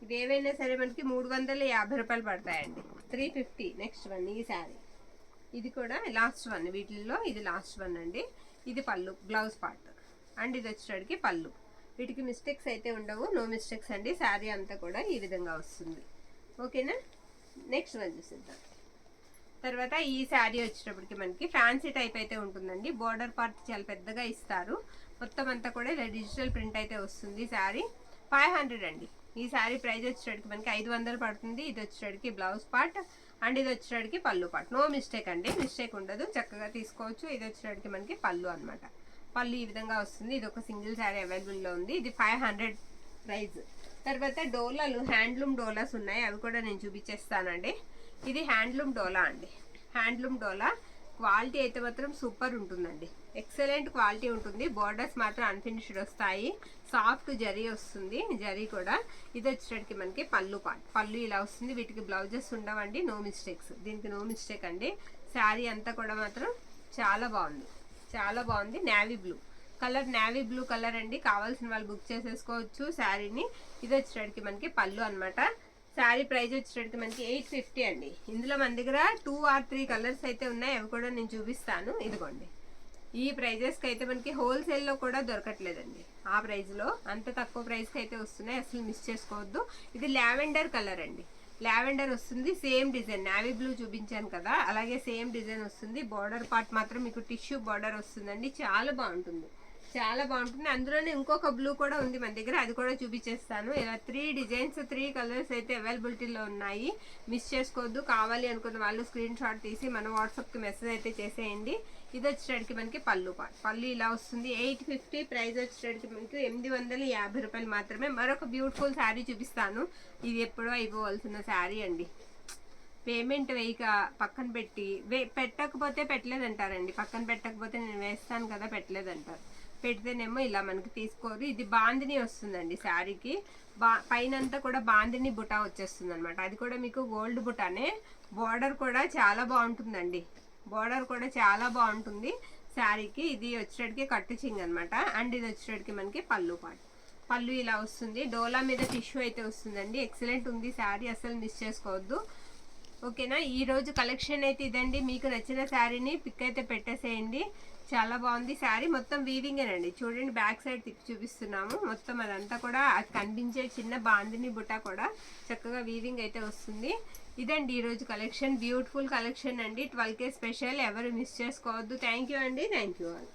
[SPEAKER 1] ఇది ఏవైనా సరే మనకి 350 రూపాయలు పడతాయండి. 350. నెక్స్ట్ వన్, ఈ శారీ. ఇది కూడా లాస్ట్ వన్ వీటిల్లో, ఇది లాస్ట్ వన్ అండి. ఇది పళ్ళు, బ్లౌజ్ పార్ట్. అండ్ ఇది వచ్చేటప్పటికి పళ్ళు. వీటికి మిస్టేక్స్ అయితే ఉండవు, నో మిస్టేక్స్ అండి. శారీ అంతా కూడా ఈ విధంగా వస్తుంది. ఓకేనా. నెక్స్ట్ వన్ చూసిద్దాం. తర్వాత ఈ శారీ వచ్చేటప్పటికి మనకి ఫ్యాన్సీ టైప్ అయితే ఉంటుందండి. బార్డర్ పార్ట్ చాలా పెద్దగా ఇస్తారు. మొత్తం అంతా కూడా ఇలా డిజిటల్ ప్రింట్ అయితే వస్తుంది. శారీ 500 అండి. ఈ శారీ ప్రైస్ వచ్చేటప్పటికి మనకి 500 పడుతుంది. ఇది వచ్చేటప్పటికి బ్లౌజ్ పార్ట్ అండ్ ఇది వచ్చేటప్పటికి పళ్ళు పార్ట్. నో మిస్టేక్ అండి, మిస్టేక్ ఉండదు, చక్కగా తీసుకోవచ్చు. ఇది వచ్చేటప్పటికి మనకి పళ్ళు అనమాట. పళ్ళు ఈ విధంగా వస్తుంది. ఇది ఒక సింగిల్ శారీ అవైలబుల్లో ఉంది. ఇది 500 ప్రైస్. తర్వాత డోలాలు, హ్యాండ్లూమ్ డోలాస్ ఉన్నాయి, అవి కూడా నేను చూపించేస్తానండి. ఇది హ్యాండ్లూమ్ డోలా అండి. హ్యాండ్లూమ్ డోలా క్వాలిటీ అయితే మాత్రం సూపర్ ఉంటుందండి, ఎక్సలెంట్ క్వాలిటీ ఉంటుంది. బార్డర్స్ మాత్రం అన్ఫినిష్డ్ వస్తాయి. సాఫ్ట్ జరీ వస్తుంది, జరీ కూడా. ఇది వచ్చేటప్పటికి మనకి పళ్ళు పార్ట్. పళ్ళు ఇలా వస్తుంది. వీటికి బ్లౌజెస్ ఉండవండి, నో మిస్టేక్స్. దీనికి నో మిస్టేక్ అండి. శారీ అంతా కూడా మాత్రం చాలా బాగుంది, చాలా బాగుంది. Navy blue colour, navy blue colour అండి. కావాల్సిన వాళ్ళు బుక్ చేసేసుకోవచ్చు శారీని. ఇది వచ్చేటప్పటికి మనకి పళ్ళు అనమాట. శారీ ప్రైస్ వచ్చేటప్పటికి మనకి 850 అండి. ఇందులో మన దగ్గర 2 or 3 కలర్స్ అయితే ఉన్నాయి, అవి కూడా నేను చూపిస్తాను. ఇదిగోండి, ఈ ప్రైజెస్కి అయితే మనకి హోల్సేల్లో కూడా దొరకట్లేదండి. ఆ ప్రైస్లో అంత తక్కువ ప్రైస్కి అయితే వస్తున్నాయి, అసలు మిస్ చేసుకోవద్దు. ఇది లావెండర్ కలర్ అండి. లావెండర్ వస్తుంది. సేమ్ డిజైన్, నావీ బ్లూ చూపించాను కదా, అలాగే సేమ్ డిజైన్ వస్తుంది. బార్డర్ పార్ట్ మాత్రం మీకు టిష్యూ బార్డర్ వస్తుందండి. చాలా బాగుంటుంది, చాలా బాగుంటుంది. అందులోనే ఇంకొక బ్లూ కూడా ఉంది మన దగ్గర, అది కూడా చూపించేస్తాను. ఇలా 3 డిజైన్స్ 3 కలర్స్ అయితే అవైలబిలిటీలో ఉన్నాయి, మిస్ చేసుకోవద్దు. కావాలి అనుకున్న వాళ్ళు స్క్రీన్ షాట్ తీసి మన వాట్సాప్కి మెసేజ్ అయితే చేసేయండి. ఇది వచ్చేటప్పటికి మనకి పళ్ళు పార్ట్. పళ్ళు ఇలా వస్తుంది. 850 ప్రైస్ వచ్చేటప్పటికి మనకి 850 రూపాయలు మాత్రమే. మరొక బ్యూటిఫుల్ శారీ చూపిస్తాను. ఇది ఎప్పుడో అయిపోవాల్సిన శారీ అండి. పేమెంట్ వేయక పక్కన పెట్టి పెట్టకపోతే పెట్టలేదంటారండి. పక్కన పెట్టకపోతే నేను వేస్తాను కదా పెట్టలేదంటారు. పెడితేనేమో ఇలా మనకి తీసుకోరు. ఇది బాందిని వస్తుందండి శారీకి. పైనంతా కూడా బాందిని బుటా వచ్చేస్తుంది అనమాట. అది కూడా మీకు గోల్డ్ బుటానే. బార్డర్ కూడా చాలా బాగుంటుందండి, బార్డర్ కూడా చాలా బాగుంటుంది శారీకి. ఇది వచ్చేటికి కట్టు చింగ్ అనమాట. అండ్ ఇది వచ్చేటికి మనకి పళ్ళు పార్ట్. పళ్ళు ఇలా వస్తుంది, డోలా మీద టిష్యూ అయితే వస్తుందండి. ఎక్సలెంట్ ఉంది శారీ, అసలు మిస్ చేసుకోవద్దు. ఓకేనా, ఈరోజు కలెక్షన్ అయితే ఇదండి. మీకు నచ్చిన శారీని పిక్ అయితే పెట్టేసేయండి. చాలా బాగుంది శారీ, మొత్తం వీవింగేనండి. చూడండి బ్యాక్ సైడ్ తిప్పి చూపిస్తున్నాము. మొత్తం అదంతా కూడా అది కనిపించే చిన్న బాందిని బుట్ట కూడా చక్కగా వీవింగ్ అయితే వస్తుంది. ఇదండి ఈరోజు కలెక్షన్, బ్యూటిఫుల్ కలెక్షన్ అండి. 12K స్పెషల్, ఎవరు మిస్ చేసుకోవద్దు. థ్యాంక్ యూ అండి, థ్యాంక్ యూ ఆల్.